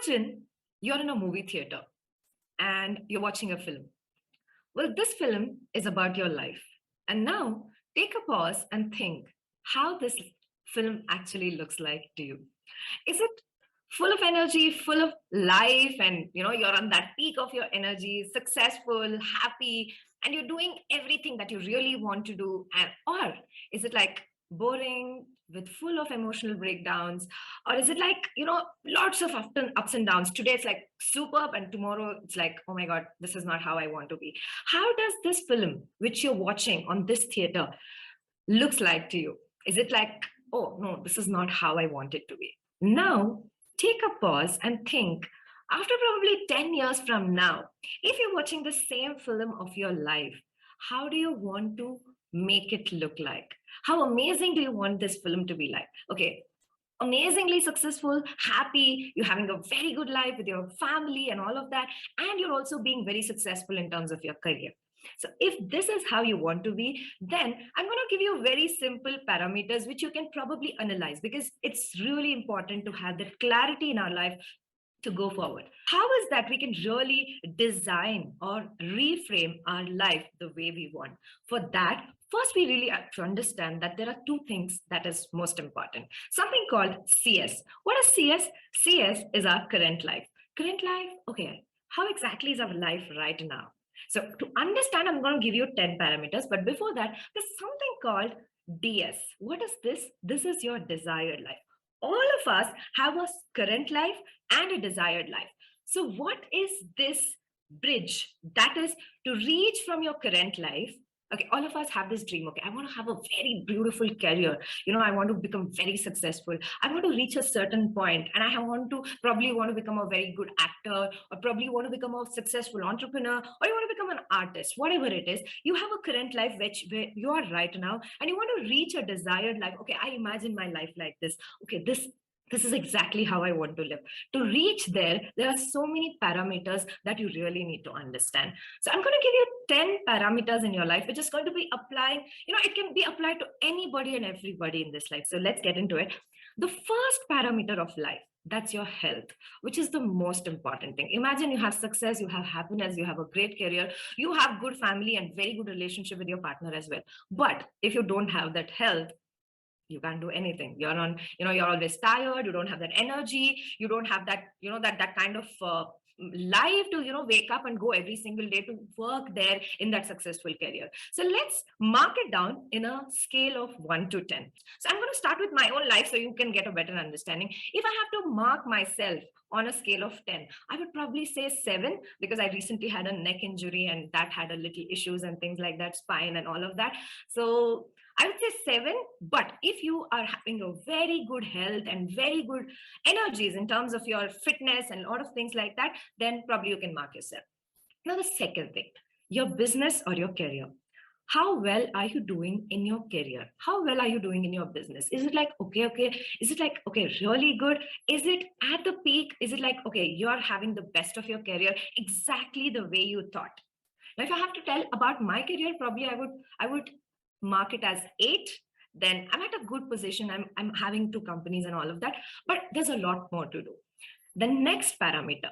Imagine you're in a movie theater and you're watching a film. Well, this film is about your life. And now take a pause and think how this film actually looks like to you. Is it full of energy, full of life, and you're on that peak of your energy, successful, happy, and you're doing everything that you really want to do? And or is it like boring with full of emotional breakdowns, or is it like lots of often ups and downs? Today it's like superb, and tomorrow it's like, oh my god, this is not how I want to be. How does this film which you're watching on this theater looks like to you? Is it like, oh no, this is not how I want it to be? Now take a pause and think, after probably 10 years from now, if you're watching the same film of your life, how do you want to make it look like? How amazing do you want this film to be like? Okay, amazingly successful, happy, you're having a very good life with your family and all of that, and you're also being very successful in terms of your career. So if this is how you want to be, then I'm going to give you very simple parameters which you can probably analyze, because it's really important to have that clarity in our life to go forward. How is that we can really design or reframe our life the way we want? For that, first we really have to understand that there are two things that is most important. Something called CS. What is CS? CS is our current life. Current life, okay, how exactly is our life right now? So to understand, I'm going to give you 10 parameters, but before that, there's something called DS. What is this? This is your desired life. All of us have a current life and a desired life. So what is this bridge? That is to reach from your current life. Okay, all of us have this dream. Okay, I want to have a very beautiful career. I want to become very successful. I want to reach a certain point, and I probably want to become a very good actor, or probably want to become a successful entrepreneur, or you want to become an artist. Whatever it is, you have a current life where you are right now, and you want to reach a desired life. Okay, I imagine my life like this. Okay, this is exactly how I want to live. To reach there are so many parameters that you really need to understand. So I'm going to give you 10 parameters in your life, which is going to be applying, it can be applied to anybody and everybody in this life. So let's get into it. The first parameter of life, that's your health, which is the most important thing. Imagine you have success, you have happiness, you have a great career, you have good family and very good relationship with your partner as well. But if you don't have that health, you can't do anything. You're on, you're always tired. You don't have that energy. You don't have that, that kind of life to, wake up and go every single day to work there in that successful career. So let's mark it down in a scale of 1 to 10. So I'm going to start with my own life so you can get a better understanding. If I have to mark myself on a scale of 10, I would probably say 7, because I recently had a neck injury and that had a little issues and things like that, spine and all of that. So I would say 7, but if you are having a very good health and very good energies in terms of your fitness and a lot of things like that, then probably you can mark yourself. Now, the second thing, your business or your career. How well are you doing in your career? How well are you doing in your business? Is it like, okay? Is it like, okay, really good? Is it at the peak? Is it like, okay, you're having the best of your career exactly the way you thought? Now, if I have to tell about my career, probably I would mark it as 8. Then I'm at a good position. I'm having 2 companies and all of that, but there's a lot more to do. The next parameter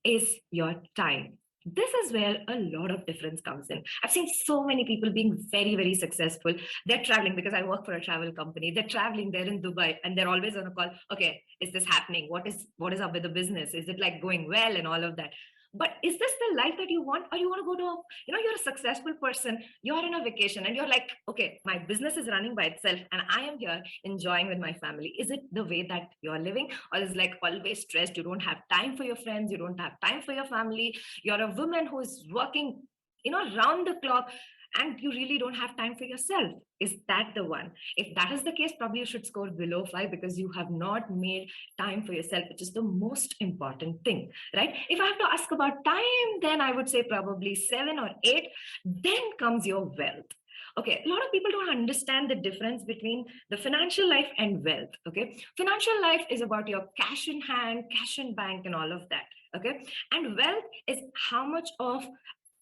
is your time. This is where a lot of difference comes in. I've seen so many people being very, very successful. They're traveling, because I work for a travel company. They're traveling, they're in Dubai, and they're always on a call. Okay, is this happening? What is up with the business? Is it like going well and all of that? But is this the life that you want? Or you want to go to, you're a successful person, you're in a vacation and you're like, okay, my business is running by itself and I am here enjoying with my family. Is it the way that you're living? Or is it like always stressed? You don't have time for your friends. You don't have time for your family. You're a woman who is working, round the clock, and you really don't have time for yourself. Is that the one? If that is the case, probably you should score below 5, because you have not made time for yourself, which is the most important thing, right? If I have to ask about time, then I would say probably 7 or 8. Then comes your wealth. Okay, a lot of people don't understand the difference between the financial life and wealth. Okay, financial life is about your cash in hand, cash in bank, and all of that. Okay, and wealth is how much of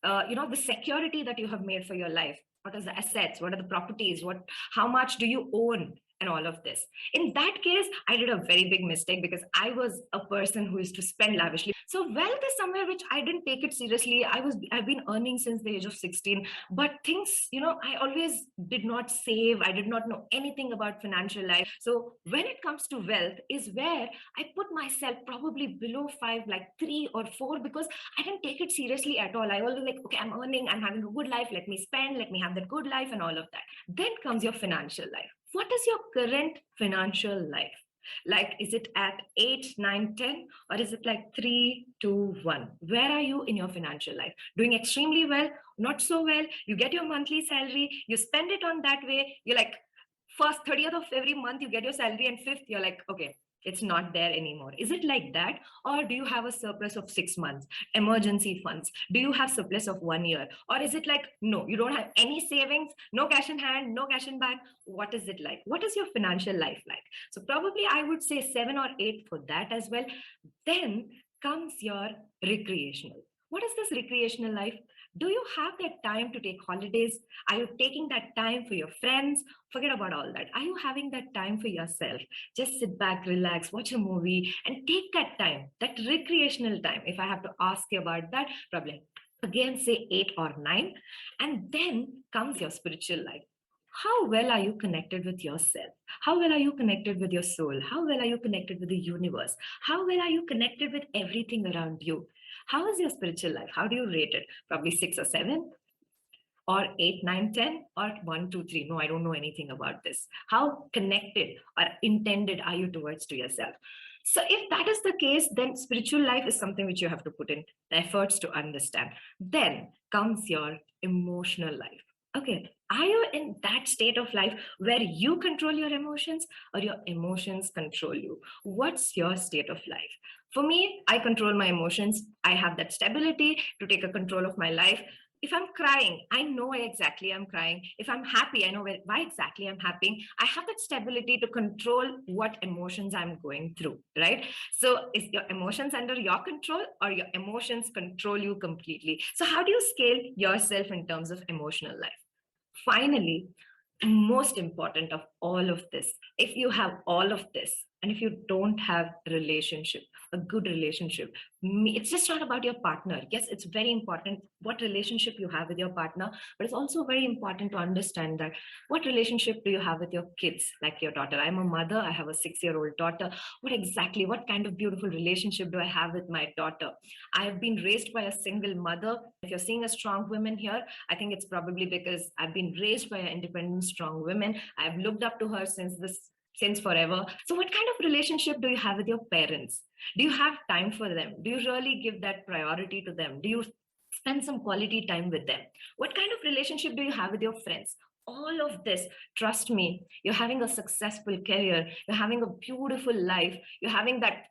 the security that you have made for your life. What are the assets? What are the properties? How much do you own? and all of this. In that case, I did a very big mistake because I was a person who used to spend lavishly. So wealth is somewhere which I didn't take it seriously. I've been earning since the age of 16, but things, I always did not save. I did not know anything about financial life. So when it comes to wealth is where I put myself probably below 5, like 3 or 4, because I didn't take it seriously at all. I always like, okay, I'm earning, I'm having a good life, let me spend, let me have that good life and all of that. Then comes your financial life. What is your current financial life? Like, is it at 8, 9, 10, or is it like 3, 2, 1? Where are you in your financial life? Doing extremely well, not so well? You get your monthly salary, you spend it on that way. You're like, first 30th of every month, you get your salary, and 5th, you're like, okay, it's not there anymore. Is it like that? Or do you have a surplus of 6 months, emergency funds? Do you have surplus of 1 year? Or is it like, no, you don't have any savings, no cash in hand, no cash in bank? What is it like? What is your financial life like? So probably I would say 7 or 8 for that as well. Then comes your recreational. What is this recreational life? Do you have that time to take holidays? Are you taking that time for your friends? Forget about all that. Are you having that time for yourself? Just sit back, relax, watch a movie, and take that time, that recreational time. If I have to ask you about that, probably again say 8 or 9. And then comes your spiritual life. How well are you connected with yourself? How well are you connected with your soul? How well are you connected with the universe? How well are you connected with everything around you? How is your spiritual life? How do you rate it? Probably 6 or 7, or 8, 9, 10, or 1, 2, 3. No, I don't know anything about this. How connected or intended are you towards to yourself? So if that is the case, then spiritual life is something which you have to put in efforts to understand. Then comes your emotional life. Okay, are you in that state of life where you control your emotions or your emotions control you? What's your state of life? For me, I control my emotions. I have that stability to take a control of my life. If I'm crying, I know why exactly I'm crying. If I'm happy, I know why exactly I'm happy. I have that stability to control what emotions I'm going through, right? So is your emotions under your control or your emotions control you completely? So how do you scale yourself in terms of emotional life? Finally, most important of all of this, if you have all of this and if you don't have a relationship, a good relationship, it's just not about your partner. Yes, it's very important what relationship you have with your partner, but it's also very important to understand that what relationship do you have with your kids, like your daughter. I'm a mother, I have a 6-year-old daughter. What kind of beautiful relationship do I have with my daughter? I have been raised by a single mother. If you're seeing a strong woman here, I think it's probably because I've been raised by an independent, strong woman. I've looked up to her since forever. So what kind of relationship do you have with your parents? Do you have time for them? Do you really give that priority to them? Do you spend some quality time with them? What kind of relationship do you have with your friends? All of this, trust me, you're having a successful career, you're having a beautiful life, you're having that,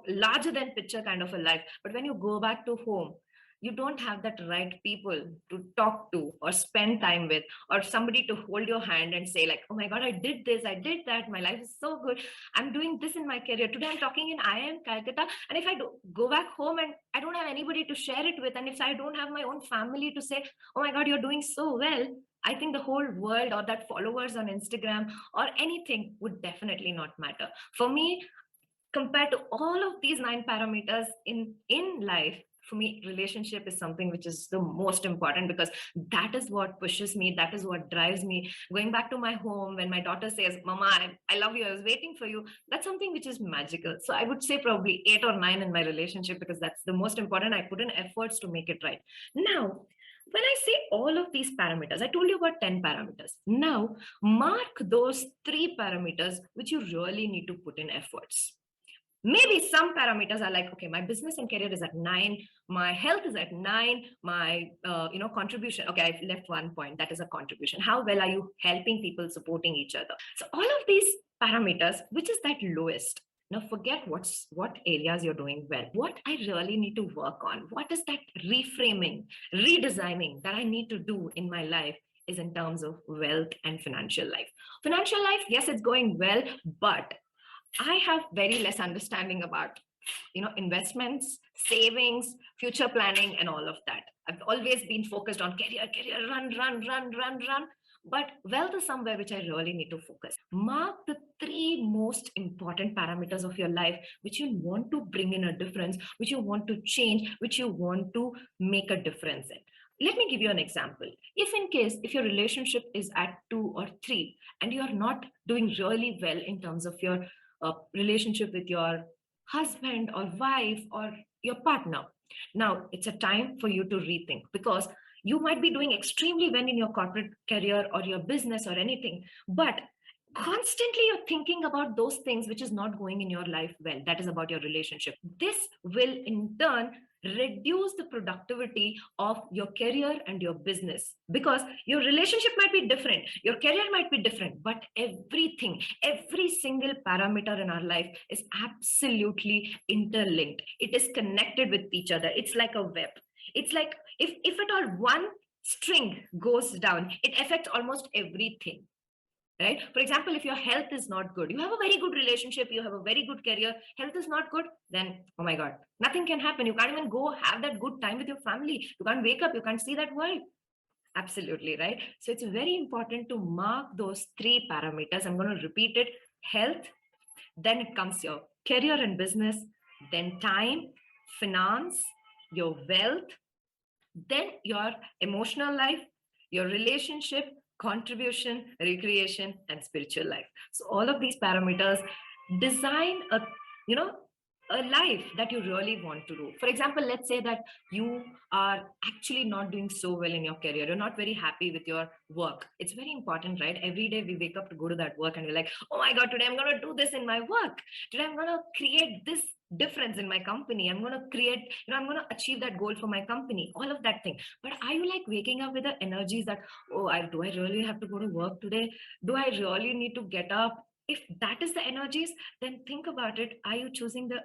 larger than picture kind of a life. But when you go back to home, you don't have that right people to talk to or spend time with, or somebody to hold your hand and say like, oh my god, I did this, I did that, my life is so good, I'm doing this in my career, today I'm talking in IIM Calcutta. And if I go back home and I don't have anybody to share it with, and if I don't have my own family to say, oh my god, you're doing so well, I think the whole world or that followers on Instagram or anything would definitely not matter. For me, compared to all of these 9 parameters in life, for me, relationship is something which is the most important, because that is what pushes me, that is what drives me. Going back to my home, when my daughter says, mama, I love you, I was waiting for you, that's something which is magical. So I would say probably 8 or 9 in my relationship, because that's the most important. I put in efforts to make it right. Now, when I say all of these parameters, I told you about 10 parameters. Now, mark those 3 parameters which you really need to put in efforts. Maybe some parameters are like, okay, my business and career is at 9, my health is at 9, my contribution, okay, I've left 1 point, that is a contribution. How well are you helping people, supporting each other? So all of these parameters, which is that lowest? Now forget what areas you're doing well. What I really need to work on, what is that reframing, redesigning that I need to do in my life, is in terms of wealth and financial life. Financial life, yes, it's going well, but I have very less understanding about, investments, savings, future planning, and all of that. I've always been focused on career, run. But wealth is somewhere which I really need to focus. Mark the three most important parameters of your life which you want to bring in a difference, which you want to change, which you want to make a difference in. Let me give you an example. If your relationship is at 2 or 3 and you are not doing really well in terms of your relationship with your husband or wife or your partner, now it's a time for you to rethink, because you might be doing extremely well in your corporate career or your business or anything, but constantly you're thinking about those things which is not going in your life well, that is about your relationship. This will in turn reduce the productivity of your career and your business, because your relationship might be different, your career might be different, but every single parameter in our life is absolutely interlinked. It is connected with each other. It's like a web. It's like if at all one string goes down, it affects almost everything, right? For example, if your health is not good, you have a very good relationship, you have a very good career, health is not good, then oh my god, nothing can happen. You can't even go have that good time with your family. You can't wake up, you can't see that world. Absolutely right. So it's very important to mark those three parameters. I'm going to repeat it: health, then it comes your career and business, then time, finance, your wealth, then your emotional life, your relationship, contribution, recreation, and spiritual life. So all of these parameters design a, you know, a life that you really want to do. For example, let's say that you are actually not doing so well in your career. You're not very happy with your work. It's very important, right? Every day we wake up to go to that work and we're like, oh my God, today I'm going to do this in my work. Today I'm going to create this difference in my company. I'm going to create, I'm going to achieve that goal for my company, all of that thing. But are you like waking up with the energies that, oh, do I really have to go to work today? Do I really need to get up? If that is the energies, then think about it. Are you choosing the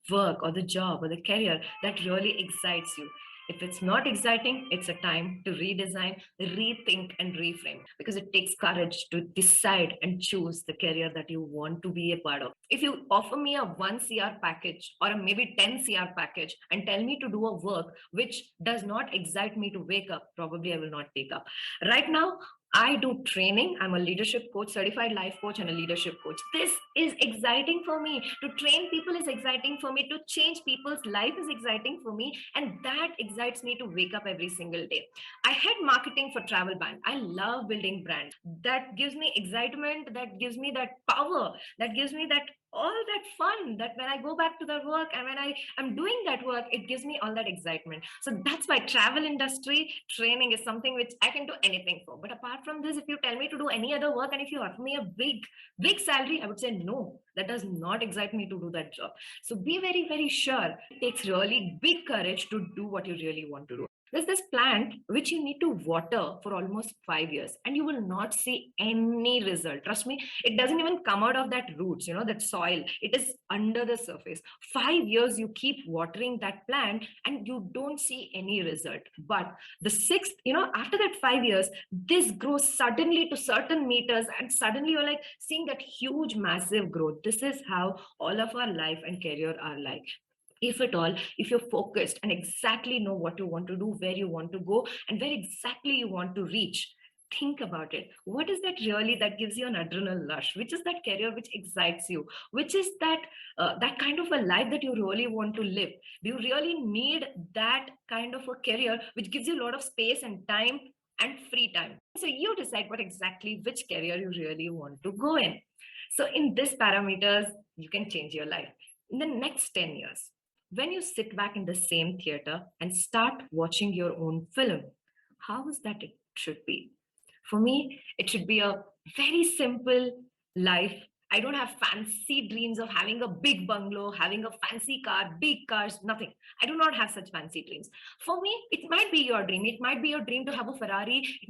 work or the job or the career that really excites you? If it's not exciting, it's a time to redesign, rethink, and reframe, because it takes courage to decide and choose the career that you want to be a part of. If you offer me a 1 CR package or a maybe 10 CR package and tell me to do a work which does not excite me to wake up, probably I will not take up. Right now, I do training. I'm a leadership coach, certified life coach, and a leadership coach. This is exciting for me. To train people is exciting for me. To change people's life is exciting for me. And that excites me to wake up every single day. I head marketing for travel brand. I love building brands. That gives me excitement. That gives me that power. That gives me that all that fun, that when I go back to the work and when I am doing that work, it gives me all that excitement. So that's why travel industry training is something which I can do anything for. But apart from this, if you tell me to do any other work and if you offer me a big salary, I would say no, that does not excite me to do that job. So be very, very sure. It takes really big courage to do what you really want to do. There's this plant which you need to water for almost 5 years and you will not see any result. Trust me, it doesn't even come out of that roots, that soil. It is under the surface. 5 years you keep watering that plant and you don't see any result. But the sixth, after that 5 years, this grows suddenly to certain meters and suddenly you're like seeing that huge, massive growth. This is how all of our life and career are like. If at all, if you're focused and exactly know what you want to do, where you want to go, and where exactly you want to reach, think about it. What is that really that gives you an adrenal rush? Which is that career which excites you? Which is that kind of a life that you really want to live? Do you really need that kind of a career which gives you a lot of space and time and free time? So you decide what exactly which career you really want to go in. So in these parameters, you can change your life. In the next 10 years, when you sit back in the same theater and start watching your own film, how is that it should be? For me, it should be a very simple life. I don't have fancy dreams of having a big bungalow, having a fancy car, big cars, nothing. I do not have such fancy dreams. For me, it might be your dream. It might be your dream to have a Ferrari. It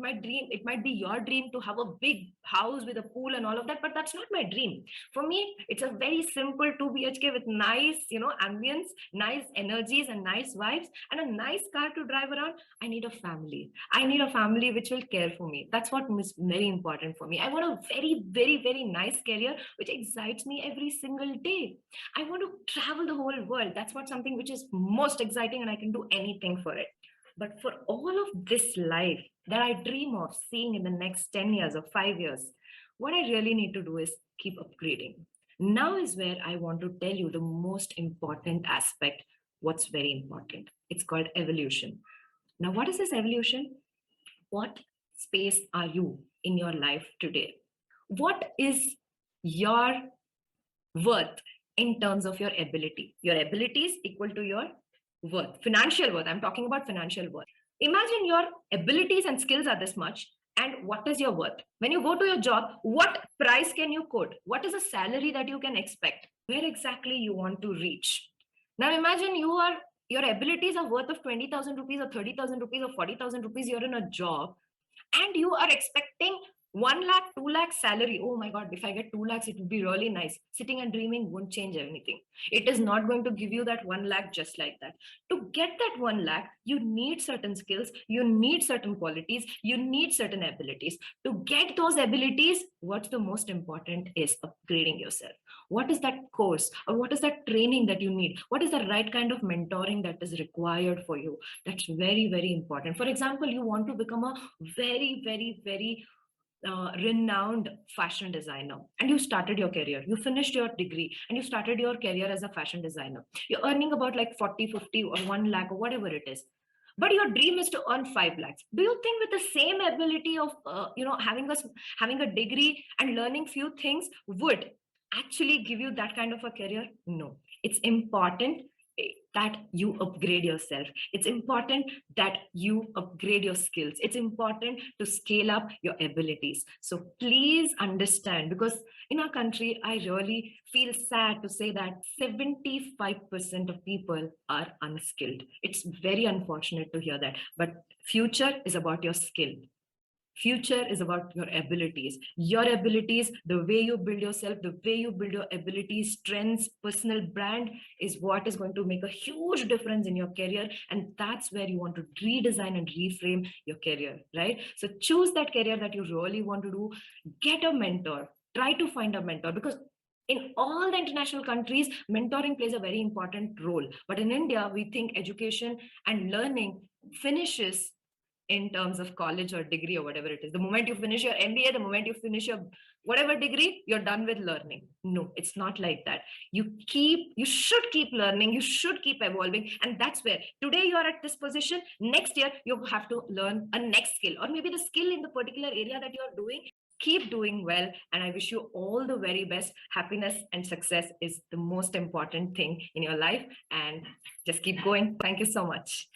might be your dream to have a big house with a pool and all of that, but that's not my dream. For me, it's a very simple 2 BHK with nice, ambience, nice energies and nice vibes and a nice car to drive around. I need a family. I need a family which will care for me. That's what is very important for me. I want a very, very, very nice career which excites me every single day. I want to travel the whole world. That's what something which is most exciting and I can do anything for it. But for all of this life that I dream of seeing in the next 10 years or 5 years, what I really need to do is keep upgrading. Now is where I want to tell you the most important aspect, what's very important. It's called evolution. Now, what is this evolution? What space are you in your life today? What is your worth in terms of your ability? Your ability is equal to your worth, financial worth. I'm talking about financial worth. Imagine your abilities and skills are this much, and what is your worth? When you go to your job, what price can you quote? What is the salary that you can expect? Where exactly you want to reach? Now imagine your abilities are worth of 20,000 rupees or 30,000 rupees or 40,000 rupees. You're in a job and you are expecting 1 lakh, 2 lakh salary. Oh my God, if I get 2 lakhs, it would be really nice. Sitting and dreaming won't change anything. It is not going to give you that 1 lakh just like that. To get that 1 lakh, you need certain skills, you need certain qualities, you need certain abilities. To get those abilities, what's the most important is upgrading yourself. What is that course or what is that training that you need? What is the right kind of mentoring that is required for you? That's very, very important. For example, you want to become a very renowned fashion designer and you started your career, you finished your degree and you started your career as a fashion designer. You're earning about like 40, 50 or 1 lakh or whatever it is, but your dream is to earn 5 lakhs. Do you think with the same ability of having a degree and learning few things would actually give you that kind of a career? No. It's important that you upgrade yourself. It's important that you upgrade your skills. It's important to scale up your abilities. So please understand, because in our country, I really feel sad to say that 75% of people are unskilled. It's very unfortunate to hear that, but future is about your skill. Future is about your abilities. Your abilities, the way you build yourself, the way you build your abilities, strengths, personal brand is what is going to make a huge difference in your career. And that's where you want to redesign and reframe your career, right? So choose that career that you really want to do. Get a mentor. Try to find a mentor, because in all the international countries, mentoring plays a very important role. But in India, we think education and learning finishes in terms of college or degree or whatever it is. The moment you finish your MBA, the moment you finish your whatever degree, you're done with learning. No, it's not like that. You should keep learning, you should keep evolving. And that's where today you are at this position, next year you have to learn a next skill, or maybe the skill in the particular area that you're doing. Keep doing well, and I wish you all the very best. Happiness and success is the most important thing in your life, and just keep going. Thank you so much.